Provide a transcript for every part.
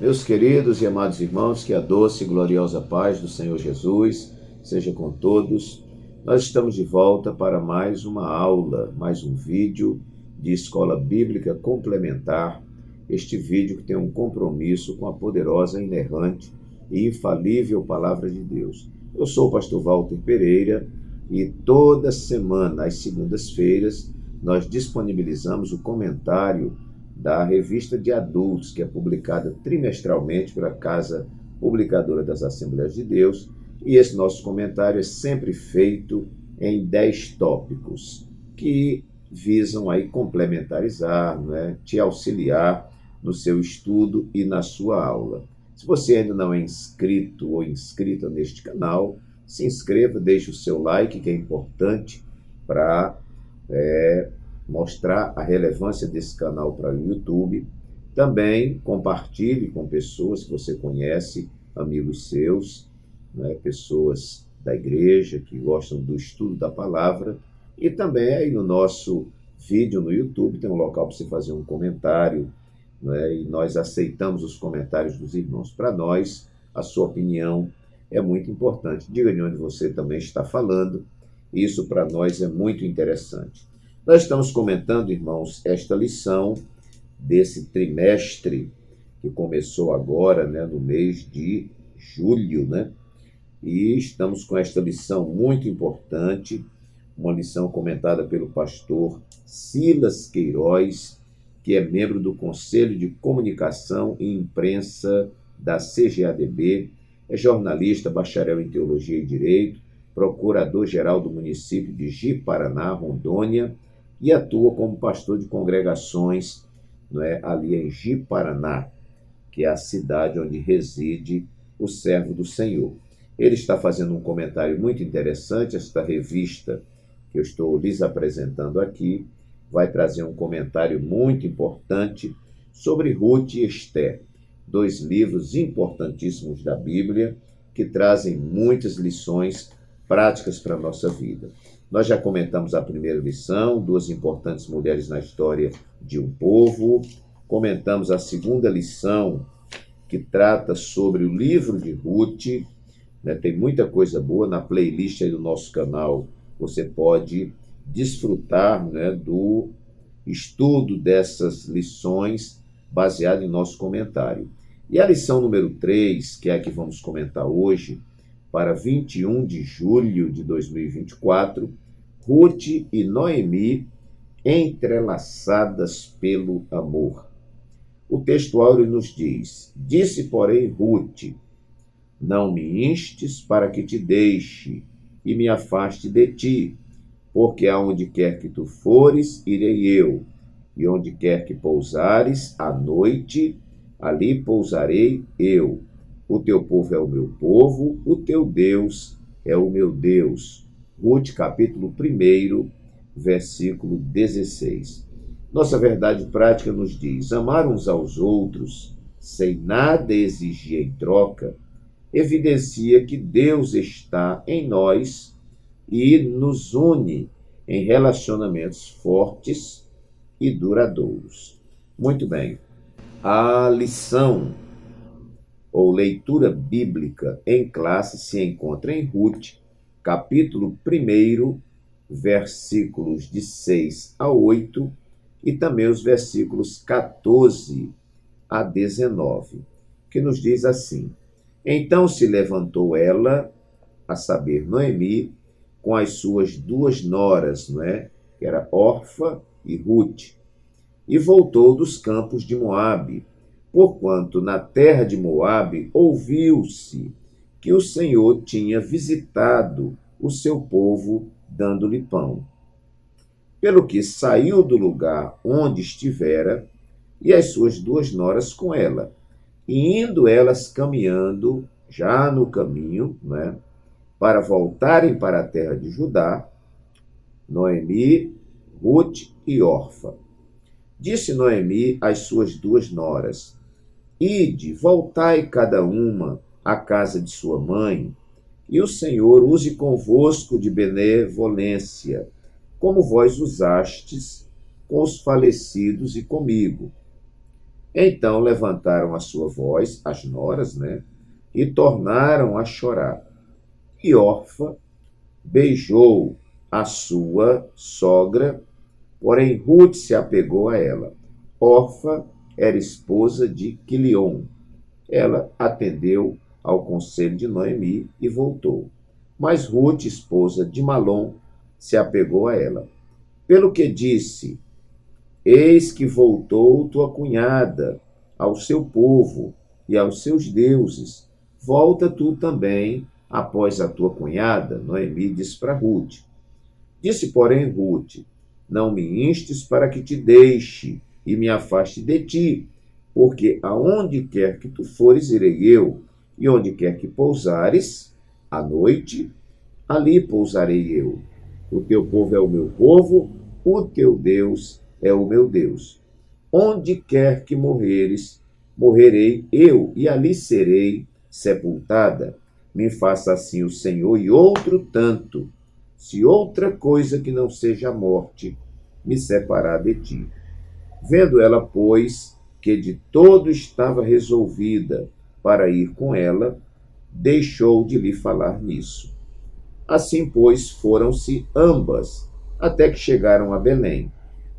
Meus queridos e amados irmãos, que a doce e gloriosa paz do Senhor Jesus seja com todos. Nós estamos de volta para mais uma aula, mais um vídeo de Escola Bíblica Complementar. Este vídeo que tem um compromisso com a poderosa, inerrante e infalível Palavra de Deus. Eu sou o pastor Walter Pereira e toda semana, às segundas-feiras, nós disponibilizamos o comentário da revista de adultos, que é publicada trimestralmente pela Casa Publicadora das Assembleias de Deus, e esse nosso comentário é sempre feito em 10 tópicos, que visam aí complementarizar, te auxiliar no seu estudo e na sua aula. Se você ainda não é inscrito ou inscrita neste canal, se inscreva, deixe o seu like, que é importante para mostrar a relevância desse canal para o YouTube. Também compartilhe com pessoas que você conhece, amigos seus, pessoas da igreja que gostam do estudo da palavra. E também aí no nosso vídeo no YouTube tem um local para você fazer um comentário, e nós aceitamos os comentários dos irmãos. Para nós, a sua opinião é muito importante. Diga de onde você também está falando. Isso para nós é muito interessante. Nós estamos comentando, irmãos, esta lição desse trimestre que começou agora, no mês de julho, E estamos com esta lição muito importante, uma lição comentada pelo pastor Silas Queiroz, que é membro do Conselho de Comunicação e Imprensa da CGADB, é jornalista, bacharel em Teologia e Direito, procurador-geral do município de Ji-Paraná, Rondônia, e atua como pastor de congregações ali em Ji-Paraná, que é a cidade onde reside o servo do Senhor. Ele está fazendo um comentário muito interessante. Esta revista que eu estou lhes apresentando aqui vai trazer um comentário muito importante sobre Ruth e Esther, 2 livros importantíssimos da Bíblia que trazem muitas lições práticas para a nossa vida. Nós já comentamos a primeira lição, 2 importantes mulheres na história de um povo. Comentamos a segunda lição, que trata sobre o livro de Ruth. Tem muita coisa boa na playlist aí do nosso canal. Você pode desfrutar do estudo dessas lições baseado em nosso comentário. E a lição número 3, que é a que vamos comentar hoje, para 21 de julho de 2024, Ruth e Noemi entrelaçadas pelo amor. O texto áureo nos diz: disse, porém, Ruth, não me instes para que te deixe e me afaste de ti, porque aonde quer que tu fores, irei eu, e onde quer que pousares à noite, ali pousarei eu. O teu povo é o meu povo, o teu Deus é o meu Deus. Ruth, capítulo 1, versículo 16. Nossa verdade prática nos diz: amar uns aos outros, sem nada exigir em troca, evidencia que Deus está em nós e nos une em relacionamentos fortes e duradouros. Muito bem. A lição ou leitura bíblica em classe se encontra em Ruth, capítulo 1, versículos de 6 a 8, e também os versículos 14 a 19, que nos diz assim: então se levantou ela, a saber, Noemi, com as suas 2 noras, que era Orfa e Ruth, e voltou dos campos de Moabe, porquanto na terra de Moabe ouviu-se que o Senhor tinha visitado o seu povo, dando-lhe pão. Pelo que saiu do lugar onde estivera, e as suas 2 noras com ela, e indo elas caminhando, já no caminho, para voltarem para a terra de Judá, Noemi, Ruth e Orfa. Disse Noemi às suas 2 noras: ide, voltai cada uma à casa de sua mãe, e o Senhor use convosco de benevolência, como vós usastes com os falecidos e comigo. Então levantaram a sua voz, as noras, né? E tornaram a chorar. E Orfa beijou a sua sogra, porém Ruth se apegou a ela. Orfa era esposa de Quilion. Ela atendeu ao conselho de Noemi e voltou. Mas Ruth, esposa de Malom, se apegou a ela. Pelo que disse: eis que voltou tua cunhada ao seu povo e aos seus deuses. Volta tu também após a tua cunhada. Noemi disse para Ruth. Disse, porém, Ruth: não me instes para que te deixe e me afaste de ti, porque aonde quer que tu fores, irei eu, e onde quer que pousares, à noite, ali pousarei eu. O teu povo é o meu povo, o teu Deus é o meu Deus. Onde quer que morreres, morrerei eu, e ali serei sepultada. Me faça assim o Senhor, e outro tanto, se outra coisa que não seja a morte me separar de ti. Vendo ela, pois, que de todo estava resolvida para ir com ela, deixou de lhe falar nisso. Assim, pois, foram-se ambas, até que chegaram a Belém.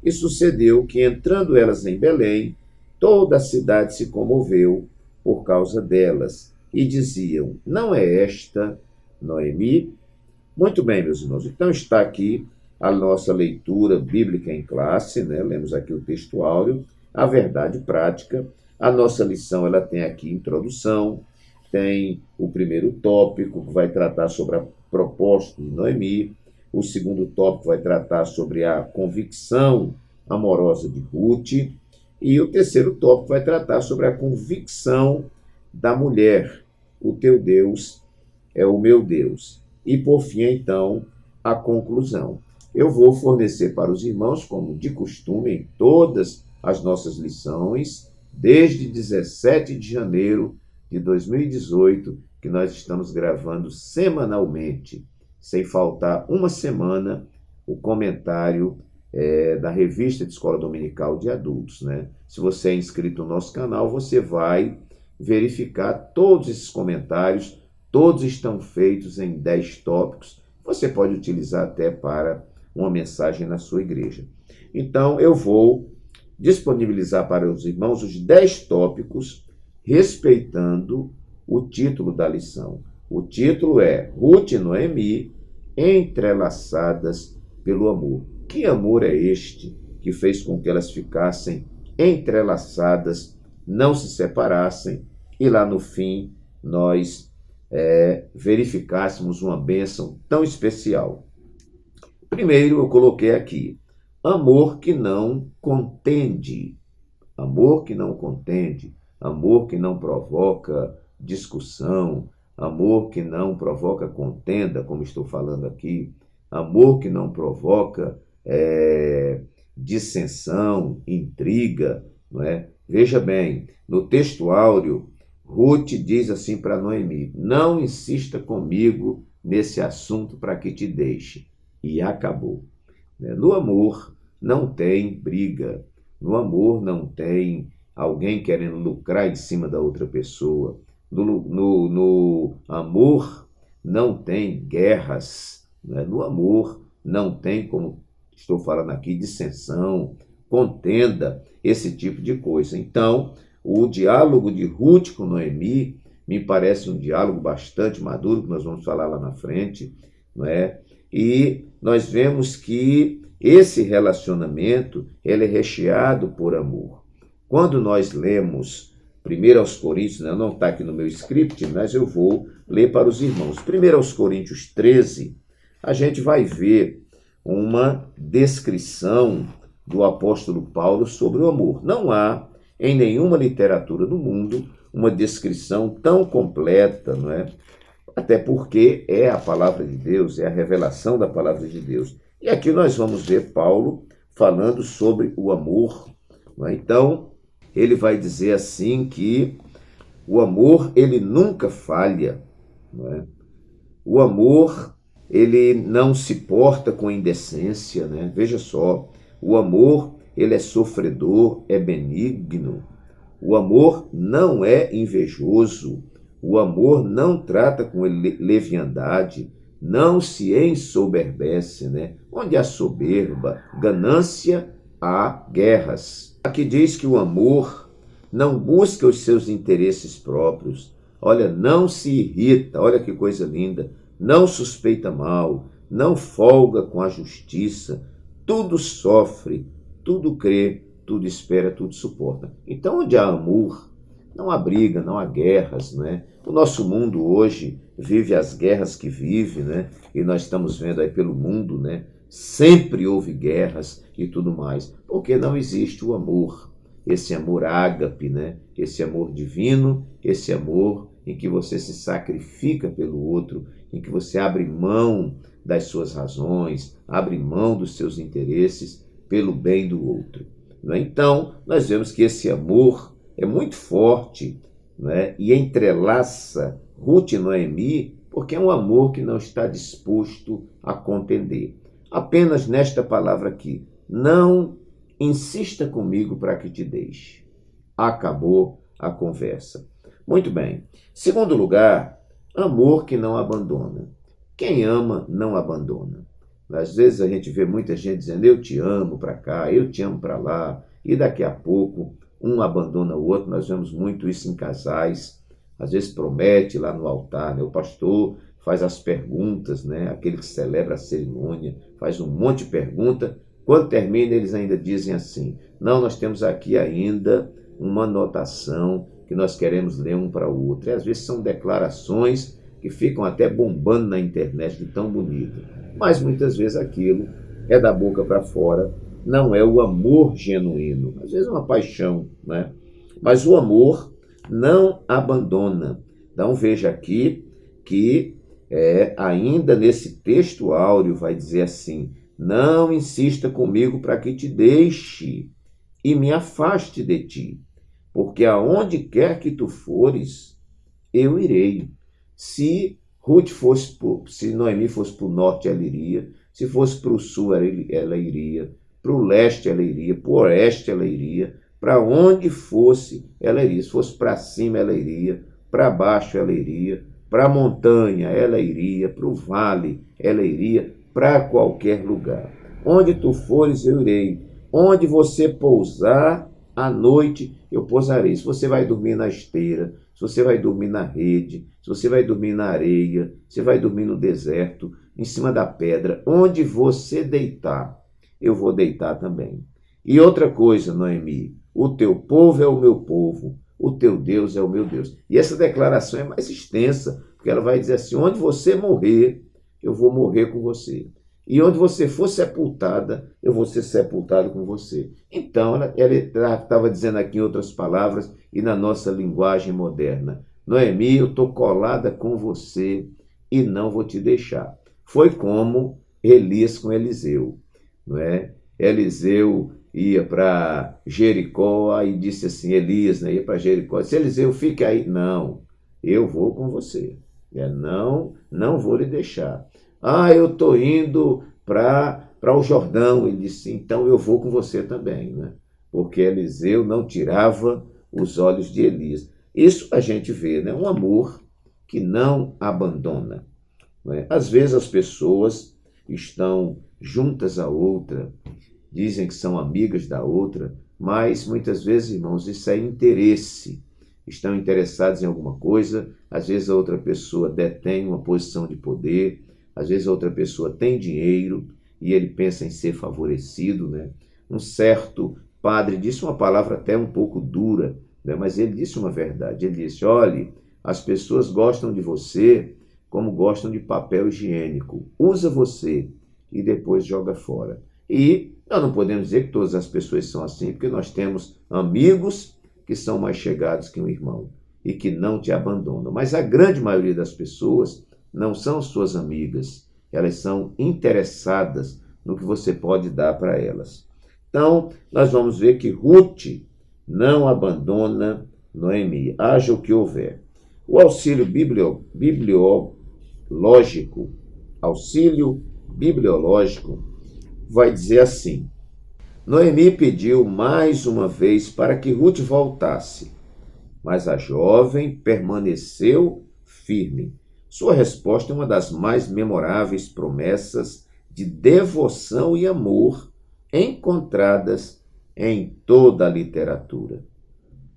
E sucedeu que, entrando elas em Belém, toda a cidade se comoveu por causa delas, e diziam: não é esta Noemi? Muito bem, meus irmãos, então está aqui a nossa leitura bíblica em classe, né? Lemos aqui o texto áureo, a verdade prática. A nossa lição ela tem aqui introdução, tem o primeiro tópico, que vai tratar sobre a proposta de Noemi. O segundo tópico vai tratar sobre a convicção amorosa de Ruth. E o terceiro tópico vai tratar sobre a convicção da mulher. O teu Deus é o meu Deus. E, por fim, então, a conclusão. Eu vou fornecer para os irmãos, como de costume, em todas as nossas lições, desde 17 de janeiro de 2018, que nós estamos gravando semanalmente, sem faltar uma semana, o comentário da revista de Escola Dominical de Adultos, né? Se você é inscrito no nosso canal, você vai verificar todos esses comentários. Todos estão feitos em 10 tópicos. Você pode utilizar até para uma mensagem na sua igreja. Então, eu vou disponibilizar para os irmãos os 10 tópicos, respeitando o título da lição. O título é Ruth e Noemi, entrelaçadas pelo amor. Que amor é este que fez com que elas ficassem entrelaçadas, não se separassem, e lá no fim nós verificássemos uma bênção tão especial. Primeiro, eu coloquei aqui, amor que não contende, amor que não contende, amor que não provoca discussão, amor que não provoca contenda, como estou falando aqui, amor que não provoca dissensão, intriga, não é? Veja bem, no texto áureo, Ruth diz assim para Noemi: não insista comigo nesse assunto para que te deixe. E acabou. No amor não tem briga. No amor não tem alguém querendo lucrar em cima da outra pessoa. No amor não tem guerras. No amor não tem, como estou falando aqui, dissensão, contenda, esse tipo de coisa. Então, o diálogo de Ruth com Noemi me parece um diálogo bastante maduro, que nós vamos falar lá na frente, não é? E nós vemos que esse relacionamento ele é recheado por amor. Quando nós lemos 1 aos Coríntios, não está aqui no meu script, mas eu vou ler para os irmãos. 1 aos Coríntios 13, a gente vai ver uma descrição do apóstolo Paulo sobre o amor. Não há em nenhuma literatura do mundo uma descrição tão completa, não é? Até porque é a palavra de Deus, é a revelação da palavra de Deus. E aqui nós vamos ver Paulo falando sobre o amor, não é? Então, ele vai dizer assim que o amor, ele nunca falha, não é? O amor, ele não se porta com indecência, né? Veja só, o amor, ele é sofredor, é benigno. O amor não é invejoso, o amor não trata com leviandade, não se ensoberbece, né? Onde há soberba, ganância, há guerras. Aqui diz que o amor não busca os seus interesses próprios. Olha, não se irrita, olha que coisa linda, não suspeita mal, não folga com a justiça, tudo sofre, tudo crê, tudo espera, tudo suporta. Então, onde há amor, não há briga, não há guerras, né? O nosso mundo hoje vive as guerras que vive, né? E nós estamos vendo aí pelo mundo, né? Sempre houve guerras e tudo mais, porque não existe o amor, esse amor ágape, né? Esse amor divino, esse amor em que você se sacrifica pelo outro, em que você abre mão das suas razões, abre mão dos seus interesses pelo bem do outro. Né? Então, nós vemos que esse amor é muito forte, né? E entrelaça Ruth e Noemi, porque é um amor que não está disposto a contender. Apenas nesta palavra aqui, não insista comigo para que te deixe. Acabou a conversa. Muito bem. Segundo lugar, amor que não abandona. Quem ama não abandona. Às vezes a gente vê muita gente dizendo, eu te amo para cá, eu te amo para lá, e daqui a pouco um abandona o outro. Nós vemos muito isso em casais, às vezes promete lá no altar, né? O pastor faz as perguntas, né? Aquele que celebra a cerimônia, faz um monte de pergunta, quando termina eles ainda dizem assim, não, nós temos aqui ainda uma anotação que nós queremos ler um para o outro, e às vezes são declarações que ficam até bombando na internet de tão bonito, mas muitas vezes aquilo é da boca para fora, não é o amor genuíno, às vezes é uma paixão, né? Mas o amor não abandona. Então veja aqui que ainda nesse texto áureo vai dizer assim, não insista comigo para que te deixe e me afaste de ti, porque aonde quer que tu fores, eu irei. Se Noemi fosse para o norte, ela iria. Se fosse para o sul, ela iria. Para o leste, ela iria. Para o oeste, ela iria. Para onde fosse, ela iria. Se fosse para cima, ela iria. Para baixo, ela iria. Para a montanha, ela iria. Para o vale, ela iria. Para qualquer lugar. Onde tu fores, eu irei. Onde você pousar à noite, eu pousarei. Se você vai dormir na esteira, se você vai dormir na rede, se você vai dormir na areia, se vai dormir no deserto, em cima da pedra, onde você deitar, eu vou deitar também. E outra coisa, Noemi, o teu povo é o meu povo, o teu Deus é o meu Deus. E essa declaração é mais extensa, porque ela vai dizer assim, onde você morrer, eu vou morrer com você. E onde você for sepultada, eu vou ser sepultado com você. Então, ela estava dizendo aqui em outras palavras e na nossa linguagem moderna, Noemi, eu estou colada com você e não vou te deixar. Foi como Elias com Eliseu. Não é? Eliseu ia para Jericó e disse assim, Elias, né, ia para Jericó, disse, Eliseu, fica aí. Não, eu vou com você. Não vou lhe deixar. Eu estou indo para o Jordão. Ele disse, então eu vou com você também, né? Porque Eliseu não tirava os olhos de Elias. Isso a gente vê, né? Um amor que não abandona. Não é? Às vezes as pessoas estão juntas à outra, dizem que são amigas da outra, mas muitas vezes, irmãos, isso é interesse. Estão interessados em alguma coisa, às vezes a outra pessoa detém uma posição de poder, às vezes a outra pessoa tem dinheiro e ele pensa em ser favorecido, né? Um certo padre disse uma palavra até um pouco dura, né? Mas ele disse uma verdade. Ele disse, olhe, as pessoas gostam de você como gostam de papel higiênico. Usa você e depois joga fora. E nós não podemos dizer que todas as pessoas são assim, porque nós temos amigos que são mais chegados que um irmão e que não te abandonam. Mas a grande maioria das pessoas não são suas amigas, elas são interessadas no que você pode dar para elas. Então, nós vamos ver que Ruth não abandona Noemi, haja o que houver. O auxílio bibliológico vai dizer assim, Noemi pediu mais uma vez para que Ruth voltasse, mas a jovem permaneceu firme. Sua resposta é uma das mais memoráveis promessas de devoção e amor encontradas em toda a literatura.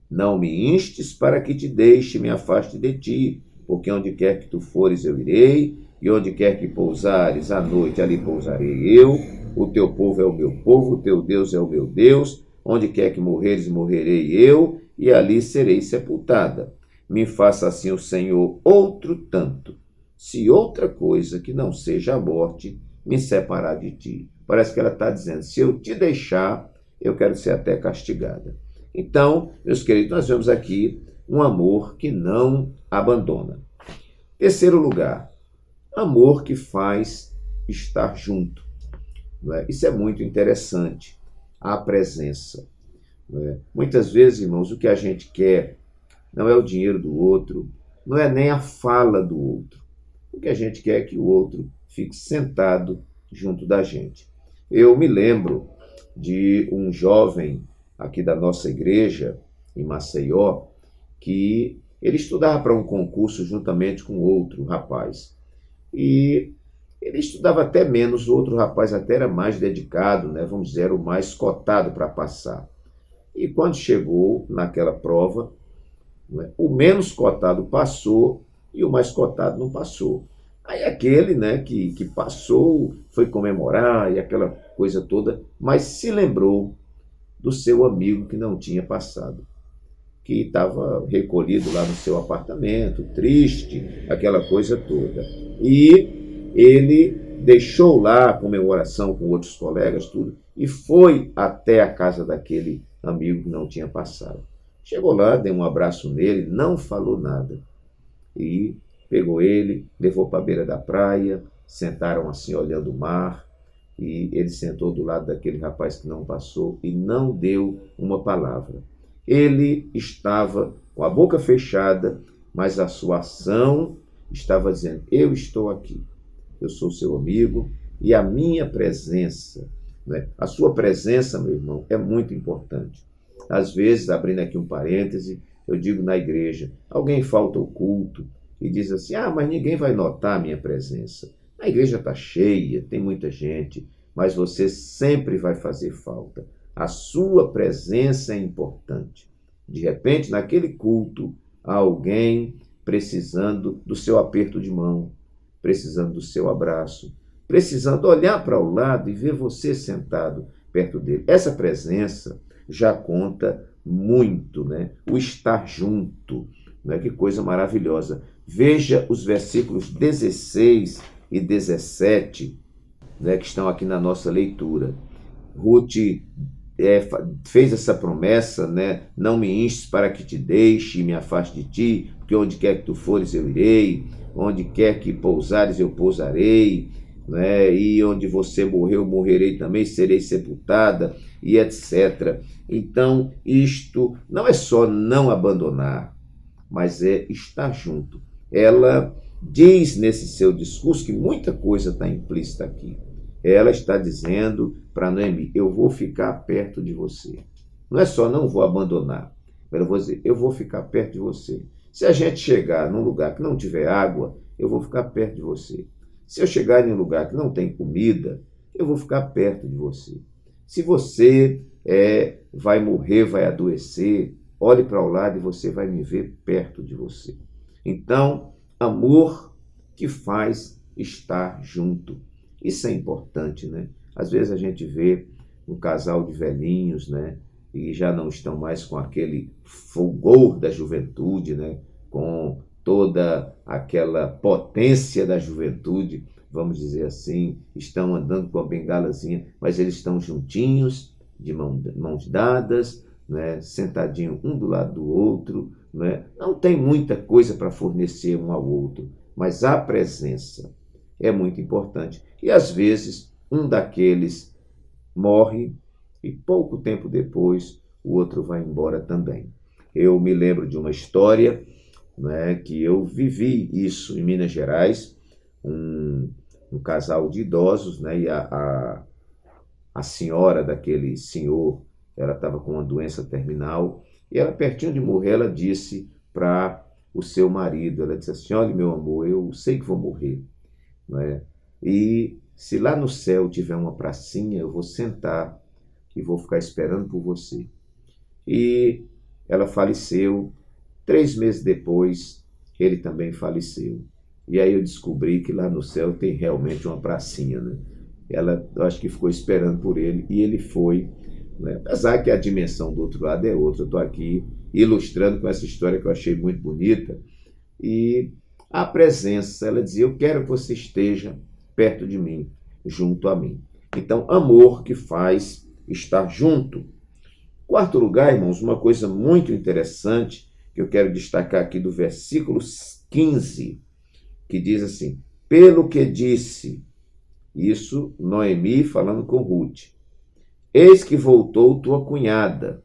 Não me instes para que te deixe, me afaste de ti, porque onde quer que tu fores eu irei, e onde quer que pousares à noite ali pousarei eu, o teu povo é o meu povo, o teu Deus é o meu Deus, onde quer que morreres morrerei eu, e ali serei sepultada. Me faça assim o Senhor outro tanto, se outra coisa que não seja a morte me separar de ti. Parece que ela está dizendo, se eu te deixar, eu quero ser até castigada. Então, meus queridos, nós vemos aqui um amor que não abandona. Terceiro lugar, amor que faz estar junto. Não é? Isso é muito interessante, a presença. Não é? Muitas vezes, irmãos, o que a gente quer não é o dinheiro do outro, não é nem a fala do outro. O que a gente quer é que o outro fique sentado junto da gente. Eu me lembro de um jovem aqui da nossa igreja, em Maceió, que ele estudava para um concurso juntamente com outro rapaz. E ele estudava até menos, o outro rapaz até era mais dedicado, né? Vamos dizer, era o mais cotado para passar. E quando chegou naquela prova, né, o menos cotado passou e o mais cotado não passou. Aí aquele, né, que passou foi comemorar e aquela coisa toda, mas se lembrou do seu amigo que não tinha passado, que estava recolhido lá no seu apartamento, triste, aquela coisa toda. E ele deixou lá a comemoração com outros colegas, tudo, e foi até a casa daquele amigo que não tinha passado. Chegou lá, deu um abraço nele, não falou nada. E pegou ele, levou para a beira da praia, sentaram assim olhando o mar, e ele sentou do lado daquele rapaz que não passou e não deu uma palavra. Ele estava com a boca fechada, mas a sua ação estava dizendo, eu estou aqui, eu sou seu amigo e a minha presença, né? A sua presença, meu irmão, é muito importante. Às vezes, abrindo aqui um parêntese, eu digo na igreja, alguém falta ao culto e diz assim, mas ninguém vai notar a minha presença. A igreja está cheia, tem muita gente, mas você sempre vai fazer falta. A sua presença é importante. De repente, naquele culto, há alguém precisando do seu aperto de mão, precisando do seu abraço, precisando olhar para o lado e ver você sentado perto dele. Essa presença já conta muito, né? O estar junto, né? Que coisa maravilhosa. Veja os versículos 16 e 17, né, que estão aqui na nossa leitura. Ruth fez essa promessa, né? Não me instes para que te deixe e me afaste de ti, porque onde quer que tu fores eu irei, onde quer que pousares eu pousarei, né? E onde você morreu, morrerei também, serei sepultada, e etc. Então, isto não é só não abandonar, mas é estar junto. Ela diz nesse seu discurso que muita coisa está implícita aqui. Ela está dizendo para Noemi, eu vou ficar perto de você. Não é só não vou abandonar, mas eu vou dizer, eu vou ficar perto de você. Se a gente chegar num lugar que não tiver água, eu vou ficar perto de você. Se eu chegar em um lugar que não tem comida, eu vou ficar perto de você. Se você vai morrer, vai adoecer, olhe para o lado e você vai me ver perto de você. Então, amor que faz estar junto. Isso é importante, né? Às vezes a gente vê um casal de velhinhos, né? E já não estão mais com aquele fulgor da juventude, né? Com toda aquela potência da juventude, vamos dizer assim, estão andando com a bengalazinha, mas eles estão juntinhos, de mãos dadas, né? Sentadinho um do lado do outro, né? Não tem muita coisa para fornecer um ao outro, mas a presença é muito importante. E às vezes um daqueles morre e pouco tempo depois o outro vai embora também. Eu me lembro de uma história, né, que eu vivi isso em Minas Gerais, um casal de idosos, né, e a senhora daquele senhor, ela estava com uma doença terminal, e ela, pertinho de morrer, ela disse para o seu marido, ela disse assim: olha, meu amor, eu sei que vou morrer, não é? E se lá no céu tiver uma pracinha, eu vou sentar e vou ficar esperando por você. E ela faleceu. 3 meses depois, ele também faleceu. E aí eu descobri que lá no céu tem realmente uma pracinha, né? Ela, eu acho que ficou esperando por ele, e ele foi, né? Apesar que a dimensão do outro lado é outra. Eu estou aqui ilustrando com essa história que eu achei muito bonita. E a presença, ela dizia: eu quero que você esteja perto de mim, junto a mim. Então, amor que faz estar junto. Quarto lugar, irmãos, uma coisa muito interessante que eu quero destacar aqui do versículo 15, que diz assim: pelo que disse, isso Noemi falando com Ruth, eis que voltou tua cunhada,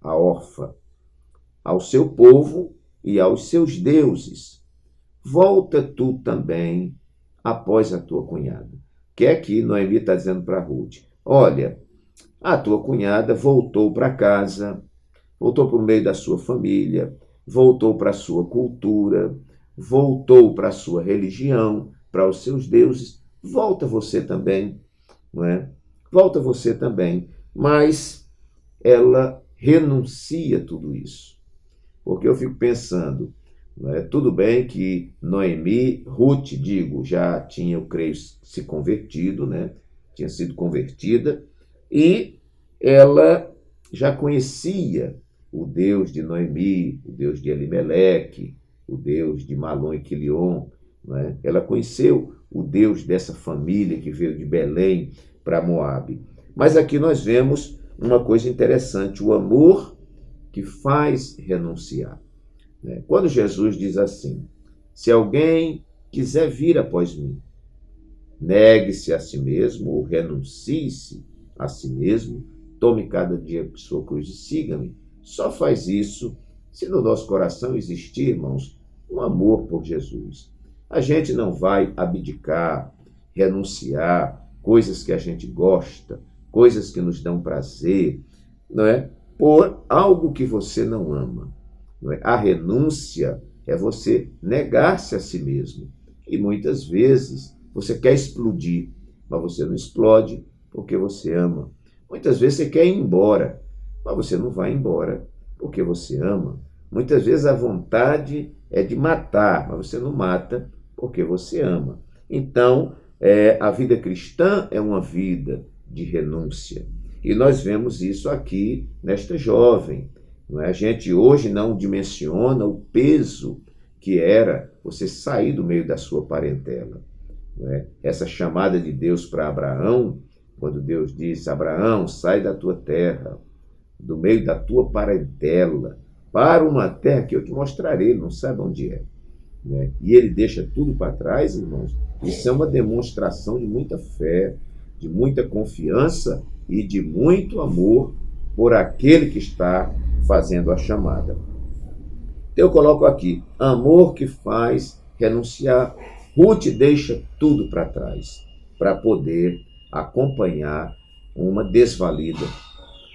a órfã, ao seu povo e aos seus deuses. Volta tu também após a tua cunhada. Que é que Noemi está dizendo para Ruth: olha, a tua cunhada voltou para casa, voltou para o meio da sua família, voltou para a sua cultura, voltou para a sua religião, para os seus deuses. Volta você também, não é? Volta você também. Mas ela renuncia a tudo isso. Porque eu fico pensando, não é? Tudo bem que Noemi, Ruth, digo, já tinha, eu creio, se convertido, né? Tinha sido convertida, e ela já conhecia o Deus de Noemi, o Deus de Elimeleque, o Deus de Malom e Quilion, não é? Ela conheceu o Deus dessa família que veio de Belém para Moabe. Mas aqui nós vemos uma coisa interessante: o amor que faz renunciar, né? Quando Jesus diz assim: se alguém quiser vir após mim, negue-se a si mesmo, ou renuncie-se a si mesmo, tome cada dia sua cruz e siga-me. Só faz isso se no nosso coração existir, irmãos, um amor por Jesus. A gente não vai abdicar, renunciar coisas que a gente gosta, coisas que nos dão prazer, não é? Por algo que você não ama. Não é? A renúncia é você negar-se a si mesmo. E muitas vezes você quer explodir, mas você não explode porque você ama. Muitas vezes você quer ir embora, mas você não vai embora porque você ama. Muitas vezes a vontade é de matar, mas você não mata porque você ama. Então, a vida cristã é uma vida de renúncia. E nós vemos isso aqui nesta jovem. Não é? A gente hoje não dimensiona o peso que era você sair do meio da sua parentela. Não é? Essa chamada de Deus para Abraão, quando Deus disse: Abraão, sai da tua terra, do meio da tua parentela, para uma terra que eu te mostrarei, ele não sabe onde é. Né? E ele deixa tudo para trás, irmãos. Isso é uma demonstração de muita fé, de muita confiança e de muito amor por aquele que está fazendo a chamada. Então eu coloco aqui: amor que faz renunciar. Ruth deixa tudo para trás para poder acompanhar uma desvalida,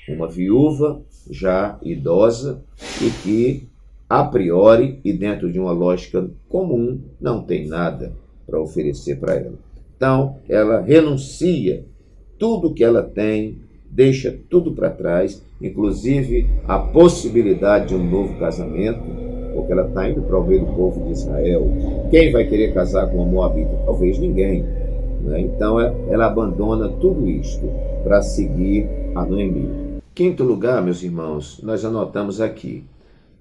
uma viúva já idosa e que, a priori e dentro de uma lógica comum, não tem nada para oferecer para ela. Então, ela renuncia tudo que ela tem, deixa tudo para trás, inclusive a possibilidade de um novo casamento, porque ela está indo para o meio do povo de Israel. Quem vai querer casar com uma moabita? Talvez ninguém. Né? Então, ela abandona tudo isto para seguir a Noemi. Quinto lugar, meus irmãos, nós anotamos aqui: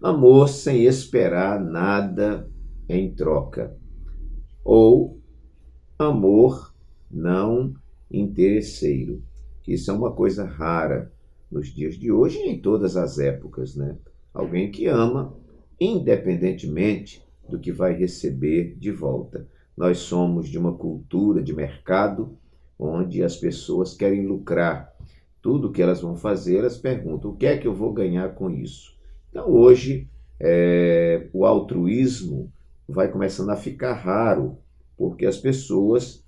amor sem esperar nada em troca, ou amor não interesseiro. Isso é uma coisa rara nos dias de hoje e em todas as épocas, né? Alguém que ama independentemente do que vai receber de volta. Nós somos de uma cultura de mercado onde as pessoas querem lucrar. Tudo que elas vão fazer, elas perguntam: o que é que eu vou ganhar com isso? Então, hoje, o altruísmo vai começando a ficar raro, porque as pessoas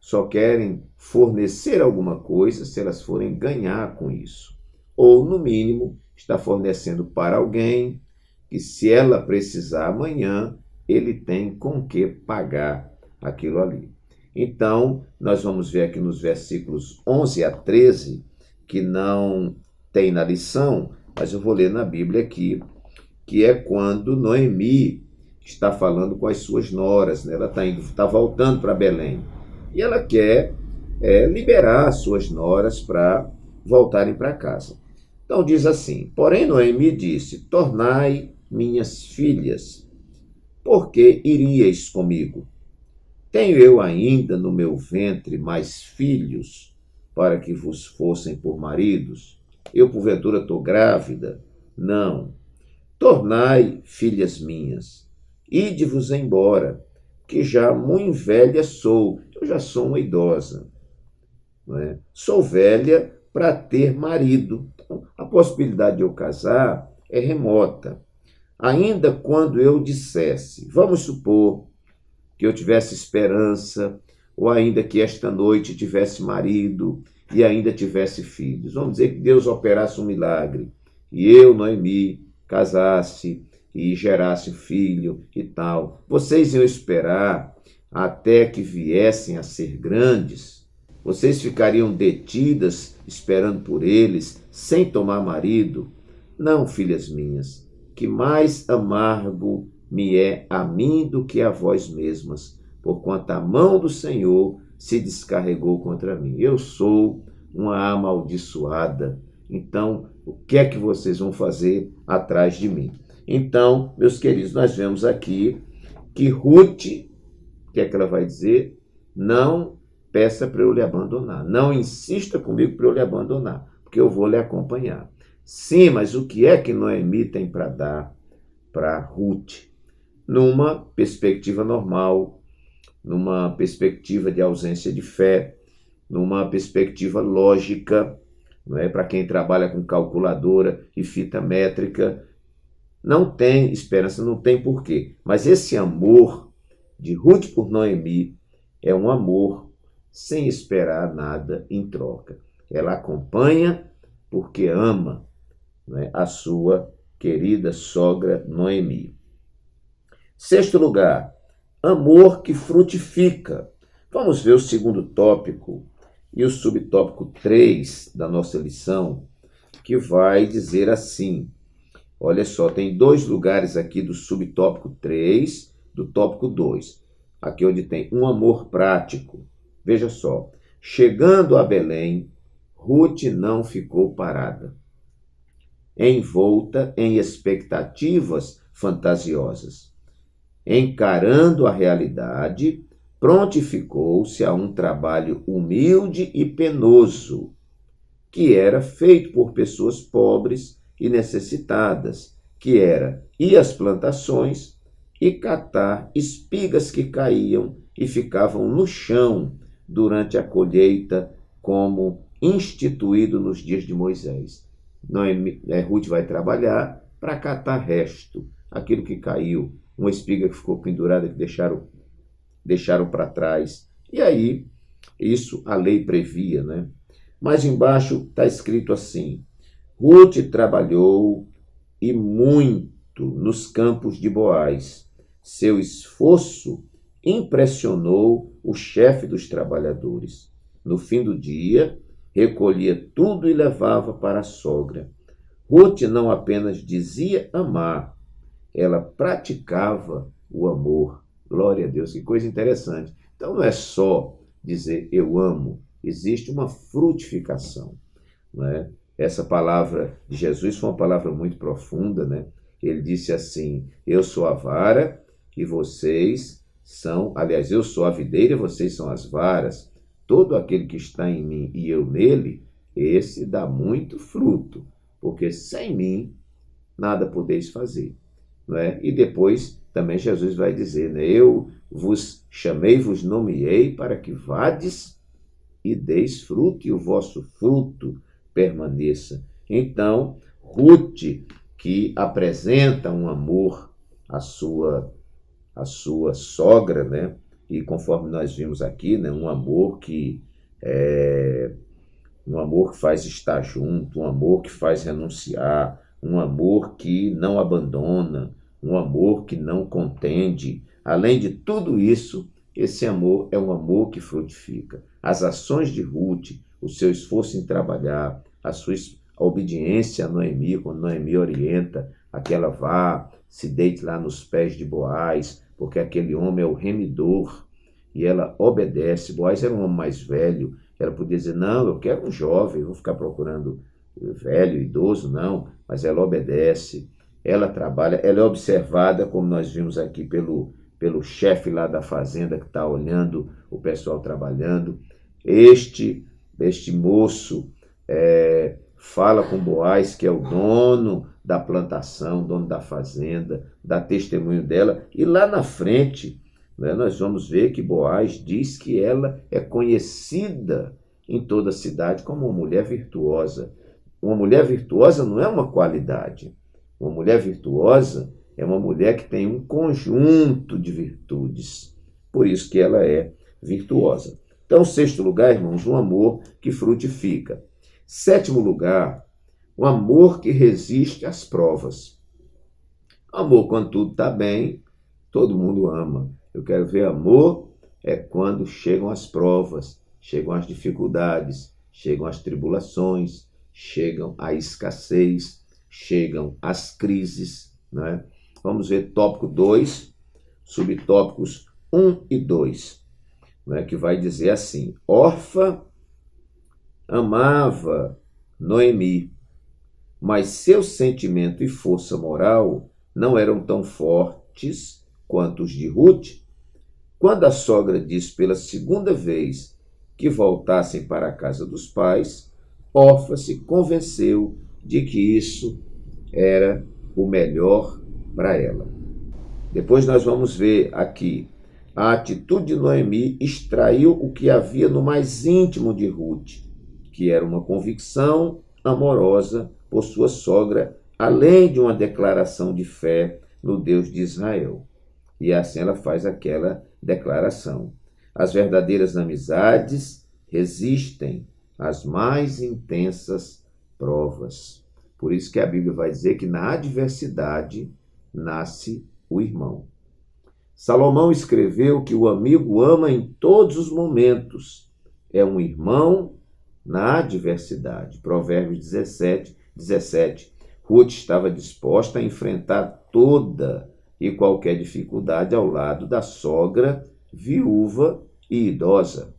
só querem fornecer alguma coisa se elas forem ganhar com isso. Ou, no mínimo, está fornecendo para alguém que, se ela precisar amanhã, ele tem com que pagar aquilo ali. Então, nós vamos ver aqui nos versículos 11 a 13, que não tem na lição, mas eu vou ler na Bíblia aqui, que é quando Noemi está falando com as suas noras, né? Ela está voltando para Belém. E ela quer liberar as suas noras para voltarem para casa. Então diz assim: porém Noemi disse: tornai minhas filhas, porque iríeis comigo? Tenho eu ainda no meu ventre mais filhos, para que vos fossem por maridos? Eu porventura estou grávida? Não. Tornai filhas minhas, ide-vos embora, que já muito velha sou, eu já sou uma idosa, não é? Sou velha para ter marido. Então, a possibilidade de eu casar é remota. Ainda quando eu dissesse, vamos supor que eu tivesse esperança, ou ainda que esta noite tivesse marido e ainda tivesse filhos. Vamos dizer que Deus operasse um milagre e eu, Noemi, casasse e gerasse filho e tal. Vocês iam esperar até que viessem a ser grandes? Vocês ficariam detidas esperando por eles, sem tomar marido? Não, filhas minhas, que mais amargo me é a mim do que a vós mesmas, porquanto a mão do Senhor se descarregou contra mim. Eu sou uma amaldiçoada. Então, o que é que vocês vão fazer atrás de mim? Então, meus queridos, nós vemos aqui que Ruth, o que é que ela vai dizer? Não peça para eu lhe abandonar. Não insista comigo para eu lhe abandonar, porque eu vou lhe acompanhar. Sim, mas o que é que Noemi tem para dar para Ruth? Numa perspectiva normal, numa perspectiva de ausência de fé, numa perspectiva lógica, não é? Para quem trabalha com calculadora e fita métrica, não tem esperança, não tem porquê. Mas esse amor de Ruth por Noemi é um amor sem esperar nada em troca. Ela acompanha porque ama, não é? A sua querida sogra Noemi. Sexto lugar, amor que frutifica. Vamos ver o segundo tópico e o subtópico 3 da nossa lição, que vai dizer assim. Olha só, tem dois lugares aqui do subtópico 3, do tópico 2. Aqui onde tem um amor prático. Veja só, chegando a Belém, Ruth não ficou parada, envolta em expectativas fantasiosas. Encarando a realidade, prontificou-se a um trabalho humilde e penoso, que era feito por pessoas pobres e necessitadas, que era ir às plantações e catar espigas que caíam e ficavam no chão durante a colheita, como instituído nos dias de Moisés. Ruth vai trabalhar para catar resto, aquilo que caiu, uma espiga que ficou pendurada, que deixaram para trás. E aí, isso a lei previa, né? Mas embaixo está escrito assim: Ruth trabalhou e muito nos campos de Boaz. Seu esforço impressionou o chefe dos trabalhadores. No fim do dia, recolhia tudo e levava para a sogra. Ruth não apenas dizia amar, ela praticava o amor. Glória a Deus, que coisa interessante. Então não é só dizer eu amo, existe uma frutificação, não é? Essa palavra de Jesus foi uma palavra muito profunda, né? Ele disse assim: eu sou a vara e vocês são, aliás, eu sou a videira e vocês são as varas. Todo aquele que está em mim e eu nele, esse dá muito fruto, porque sem mim nada podeis fazer, não é? E depois também Jesus vai dizer, né? Eu vos chamei, vos nomeei para que vades e deis fruto, e o vosso fruto permaneça. Então, Ruth, que apresenta um amor à sua sogra, né? e conforme nós vimos aqui, né, um amor que faz estar junto, um amor que faz renunciar, um amor que não abandona, um amor que não contende. Além de tudo isso, esse amor é um amor que frutifica. As ações de Ruth, o seu esforço em trabalhar, a obediência a Noemi, quando Noemi orienta a que ela vá, se deite lá nos pés de Boaz, porque aquele homem é o remidor, e ela obedece. Boaz era um homem mais velho, ela podia dizer, não, eu quero um jovem, vou ficar procurando velho, idoso, não, mas ela obedece, ela trabalha, ela é observada, como nós vimos aqui pelo chefe lá da fazenda que está olhando o pessoal trabalhando. Este moço fala com Boaz, que é o dono da plantação, dono da fazenda, dá testemunho dela, e lá na frente, né, nós vamos ver que Boaz diz que ela é conhecida em toda a cidade como uma mulher virtuosa. Uma mulher virtuosa não é uma qualidade. Uma mulher virtuosa é uma mulher que tem um conjunto de virtudes. Por isso que ela é virtuosa. Então, sexto lugar, irmãos, um amor que frutifica. Sétimo lugar, o amor que resiste às provas. Amor, quando tudo está bem, todo mundo ama. Eu quero ver amor é quando chegam as provas, chegam as dificuldades, chegam as tribulações, chegam a escassez, chegam as crises, né? Vamos ver tópico 2, subtópicos 1 e 2, né? Que vai dizer assim: Orfa amava Noemi, mas seu sentimento e força moral não eram tão fortes quanto os de Ruth. Quando a sogra disse pela segunda vez que voltassem para a casa dos pais, Orfa se convenceu de que isso era o melhor para ela. Depois nós vamos ver aqui, a atitude de Noemi extraiu o que havia no mais íntimo de Ruth, que era uma convicção amorosa por sua sogra, além de uma declaração de fé no Deus de Israel. E assim ela faz aquela declaração. As verdadeiras amizades resistem às mais intensas provas. Por isso que a Bíblia vai dizer que na adversidade nasce o irmão. Salomão escreveu que o amigo ama em todos os momentos. É um irmão na adversidade. Provérbios 17. Ruth estava disposta a enfrentar toda e qualquer dificuldade ao lado da sogra, viúva e idosa.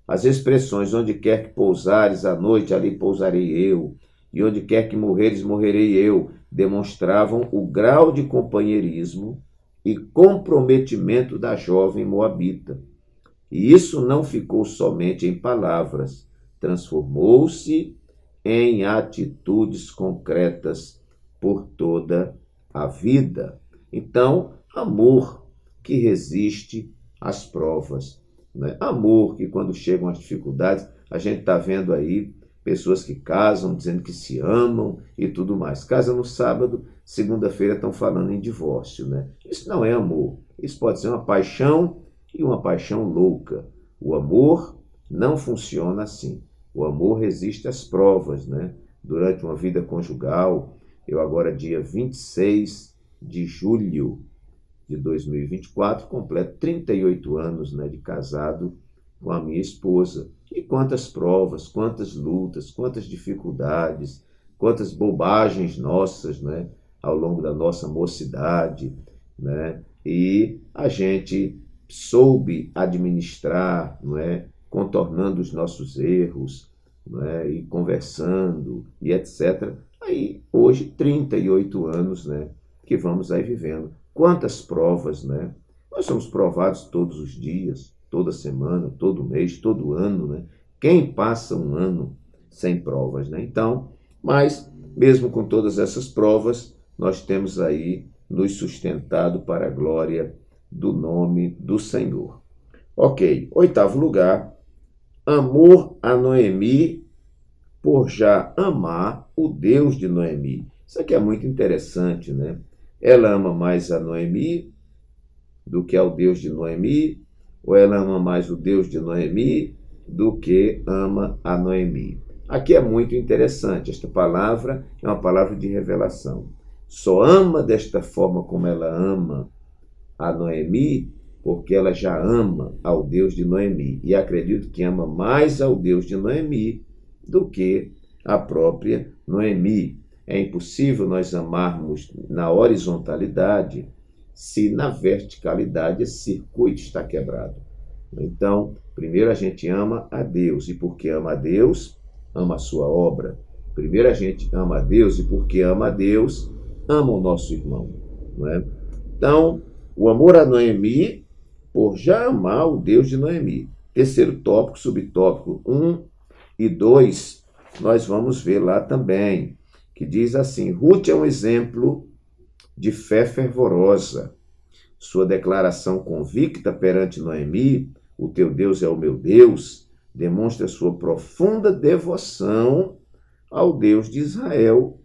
As expressões onde quer que pousares à noite, ali pousarei eu, e onde quer que morreres, morrerei eu, demonstravam o grau de companheirismo e comprometimento da jovem moabita. E isso não ficou somente em palavras, transformou-se em atitudes concretas por toda a vida. Então, amor que resiste às provas, né? Amor que, quando chegam as dificuldades, a gente está vendo aí pessoas que casam dizendo que se amam e tudo mais. Casa no sábado, segunda-feira estão falando em divórcio, né? Isso não é amor. Isso pode ser uma paixão e uma paixão louca. O amor não funciona assim. O amor resiste às provas, né? Durante uma vida conjugal, eu agora, dia 26 de julho de 2024, completo 38 anos, né, de casado com a minha esposa. E quantas provas, quantas lutas, quantas dificuldades, quantas bobagens nossas, né, ao longo da nossa mocidade, né? E a gente soube administrar, não é, contornando os nossos erros, não é, e conversando e etc. Aí, hoje, 38 anos, né, que vamos aí vivendo. Quantas provas, né? Nós somos provados todos os dias, toda semana, todo mês, todo ano, né? Quem passa um ano sem provas, né? Então, mas, mesmo com todas essas provas, nós temos aí nos sustentado para a glória do nome do Senhor. Ok, oitavo lugar, amor a Noemi por já amar o Deus de Noemi. Isso aqui é muito interessante, né? Ela ama mais a Noemi do que ao Deus de Noemi, ou ela ama mais o Deus de Noemi do que ama a Noemi? Aqui é muito interessante, esta palavra é uma palavra de revelação. Só ama desta forma como ela ama a Noemi, porque ela já ama ao Deus de Noemi. E acredito que ama mais ao Deus de Noemi do que a própria Noemi. É impossível nós amarmos na horizontalidade se na verticalidade esse circuito está quebrado. Então, primeiro a gente ama a Deus, e porque ama a Deus, ama a sua obra. Primeiro a gente ama a Deus, e porque ama a Deus, ama o nosso irmão. Não é? Então, o amor a Noemi, por já amar o Deus de Noemi. Terceiro tópico, subtópico 1 e 2, nós vamos ver lá também, que diz assim: Ruth é um exemplo de fé fervorosa. Sua declaração convicta perante Noemi, o teu Deus é o meu Deus, demonstra sua profunda devoção ao Deus de Israel,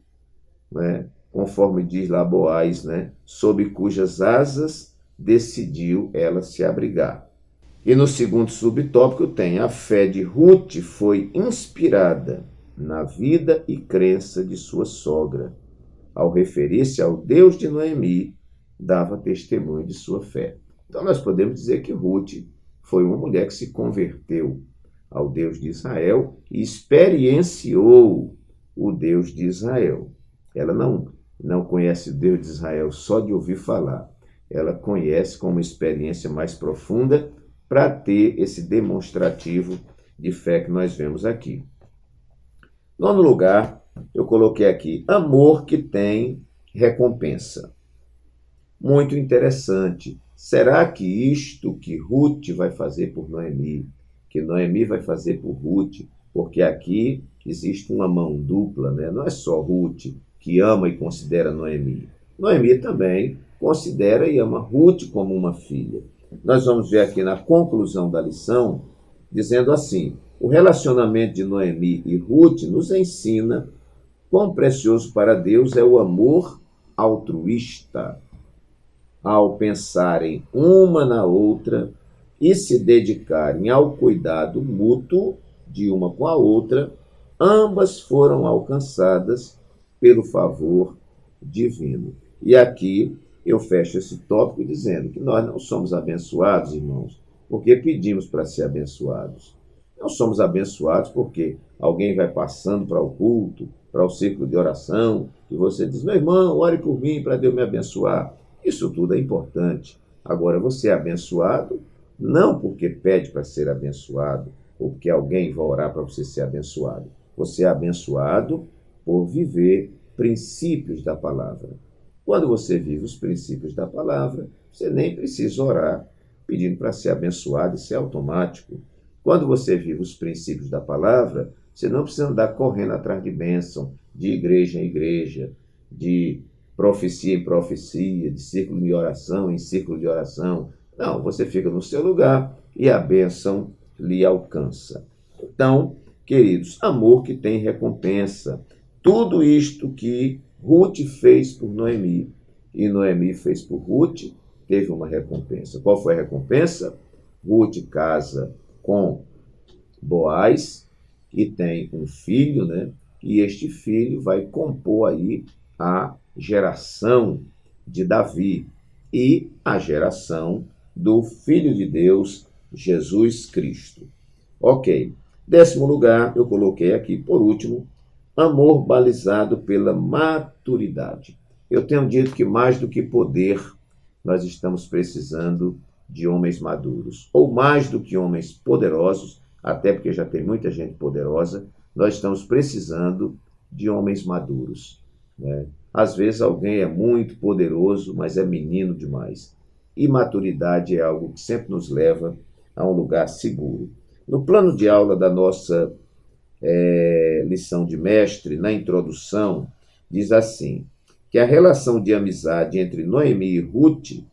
né? Conforme diz lá Boaz, né? Sob cujas asas decidiu ela se abrigar. E no segundo subtópico tem: a fé de Ruth foi inspirada na vida e crença de sua sogra. Ao referir-se ao Deus de Noemi, dava testemunho de sua fé. Então nós podemos dizer que Ruth foi uma mulher que se converteu ao Deus de Israel e experienciou o Deus de Israel. Ela não conhece o Deus de Israel só de ouvir falar. Ela conhece com uma experiência mais profunda para ter esse demonstrativo de fé que nós vemos aqui. Nono lugar, eu coloquei aqui: amor que tem recompensa. Muito interessante. Será que isto que Ruth vai fazer por Noemi, que Noemi vai fazer por Ruth, porque aqui existe uma mão dupla, né? Não é só Ruth que ama e considera Noemi. Noemi também considera e ama Ruth como uma filha. Nós vamos ver aqui na conclusão da lição, dizendo assim: o relacionamento de Noemi e Ruth nos ensina quão precioso para Deus é o amor altruísta. Ao pensarem uma na outra e se dedicarem ao cuidado mútuo de uma com a outra, ambas foram alcançadas pelo favor divino. E aqui eu fecho esse tópico dizendo que nós não somos abençoados, irmãos, porque pedimos para ser abençoados. Não somos abençoados porque alguém vai passando para o culto, para o círculo de oração, e você diz: meu irmão, ore por mim para Deus me abençoar. Isso tudo é importante. Agora, você é abençoado não porque pede para ser abençoado, ou porque alguém vai orar para você ser abençoado. Você é abençoado por viver princípios da palavra. Quando você vive os princípios da palavra, você nem precisa orar pedindo para ser abençoado, isso é automático. Quando você vive os princípios da palavra, você não precisa andar correndo atrás de bênção, de igreja em igreja, de profecia em profecia, de círculo de oração em círculo de oração. Não, você fica no seu lugar e a bênção lhe alcança. Então, queridos, amor que tem recompensa. Tudo isto que Ruth fez por Noemi e Noemi fez por Ruth, teve uma recompensa. Qual foi a recompensa? Ruth casa com Boaz e tem um filho, né? E este filho vai compor aí a geração de Davi e a geração do Filho de Deus, Jesus Cristo. Ok. 10º lugar, eu coloquei aqui, por último, amor balizado pela maturidade. Eu tenho dito que mais do que poder, nós estamos precisando de homens maduros, ou mais do que homens poderosos, até porque já tem muita gente poderosa, nós estamos precisando de homens maduros, né? Às vezes alguém é muito poderoso, mas é menino demais. E maturidade é algo que sempre nos leva a um lugar seguro. No plano de aula da nossa lição de mestre, na introdução, diz assim, que a relação de amizade entre Noemi e Ruth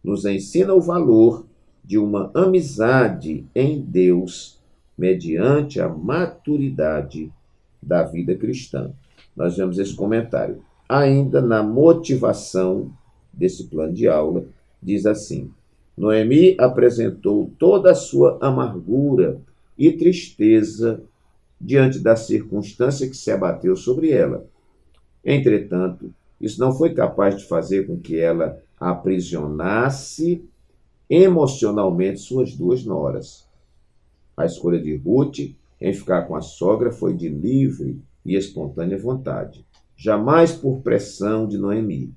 nos ensina o valor de uma amizade em Deus mediante a maturidade da vida cristã. Nós vemos esse comentário. Ainda na motivação desse plano de aula, diz assim, Noemi apresentou toda a sua amargura e tristeza diante da circunstância que se abateu sobre ela. Entretanto, isso não foi capaz de fazer com que ela aprisionasse emocionalmente suas duas noras. A escolha de Ruth em ficar com a sogra foi de livre e espontânea vontade, jamais por pressão de Noemi.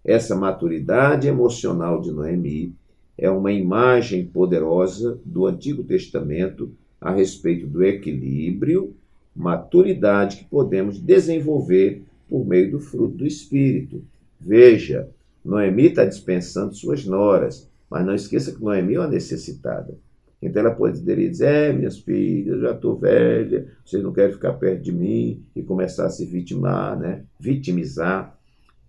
Essa maturidade emocional de Noemi é uma imagem poderosa do Antigo Testamento a respeito do equilíbrio, maturidade que podemos desenvolver por meio do fruto do Espírito. Veja, Noemi está dispensando suas noras, mas não esqueça que Noemi é uma necessitada. Então ela poderia dizer, minhas filhas, eu já estou velha, vocês não querem ficar perto de mim, e começar a se vitimar, né? Vitimizar,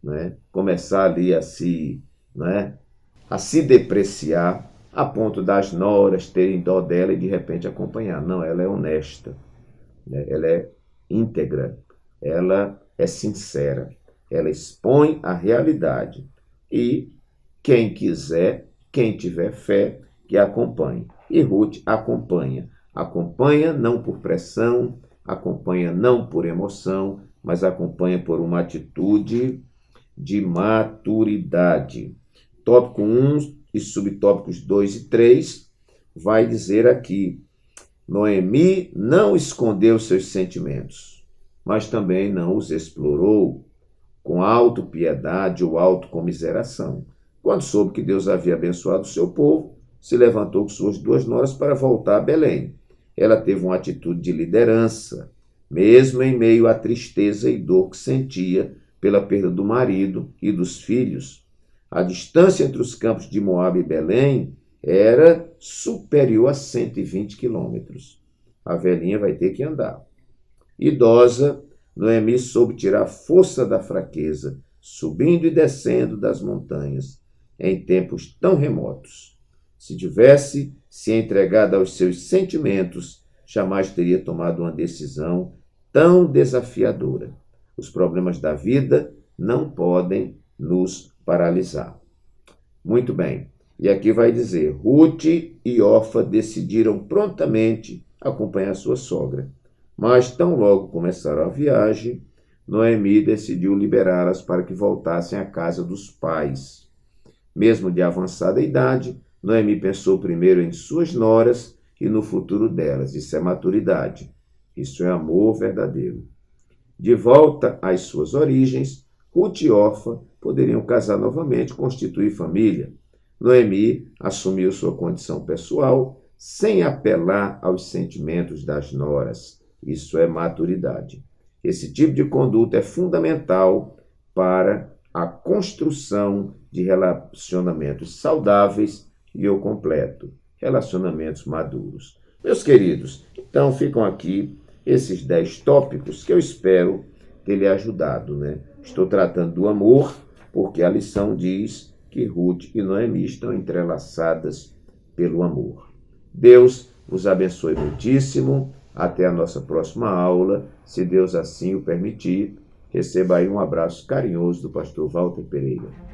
né? Começar ali a se depreciar, a ponto das noras terem dó dela e de repente acompanhar. Não, ela é honesta, né? Ela é íntegra, ela é sincera, ela expõe a realidade. E quem quiser, quem tiver fé, que acompanhe. E Ruth acompanha. Acompanha não por pressão, acompanha não por emoção, mas acompanha por uma atitude de maturidade. Tópico 1 e subtópicos 2 e 3 vai dizer aqui: Noemi não escondeu seus sentimentos, mas também não os explorou com autopiedade ou autocomiseração. Quando soube que Deus havia abençoado o seu povo, se levantou com suas duas noras para voltar a Belém. Ela teve uma atitude de liderança, mesmo em meio à tristeza e dor que sentia pela perda do marido e dos filhos. A distância entre os campos de Moabe e Belém era superior a 120 quilômetros. A velhinha vai ter que andar. Idosa, Noemi soube tirar força da fraqueza, subindo e descendo das montanhas, em tempos tão remotos. Se tivesse se entregado aos seus sentimentos, jamais teria tomado uma decisão tão desafiadora. Os problemas da vida não podem nos paralisar. Muito bem. E aqui vai dizer, Ruth e Orfa decidiram prontamente acompanhar sua sogra. Mas tão logo começaram a viagem, Noemi decidiu liberá-las para que voltassem à casa dos pais. Mesmo de avançada idade, Noemi pensou primeiro em suas noras e no futuro delas. Isso é maturidade. Isso é amor verdadeiro. De volta às suas origens, Ruth e Orfa poderiam casar novamente, constituir família. Noemi assumiu sua condição pessoal sem apelar aos sentimentos das noras. Isso é maturidade. Esse tipo de conduta é fundamental para a construção de relacionamentos saudáveis e eu completo, relacionamentos maduros. Meus queridos, então ficam aqui esses 10 tópicos que eu espero ter lhe ajudado, né? Estou tratando do amor, porque a lição diz que Ruth e Noemi estão entrelaçadas pelo amor. Deus vos abençoe muitíssimo. Até a nossa próxima aula, se Deus assim o permitir. Receba aí um abraço carinhoso do pastor Walter Pereira.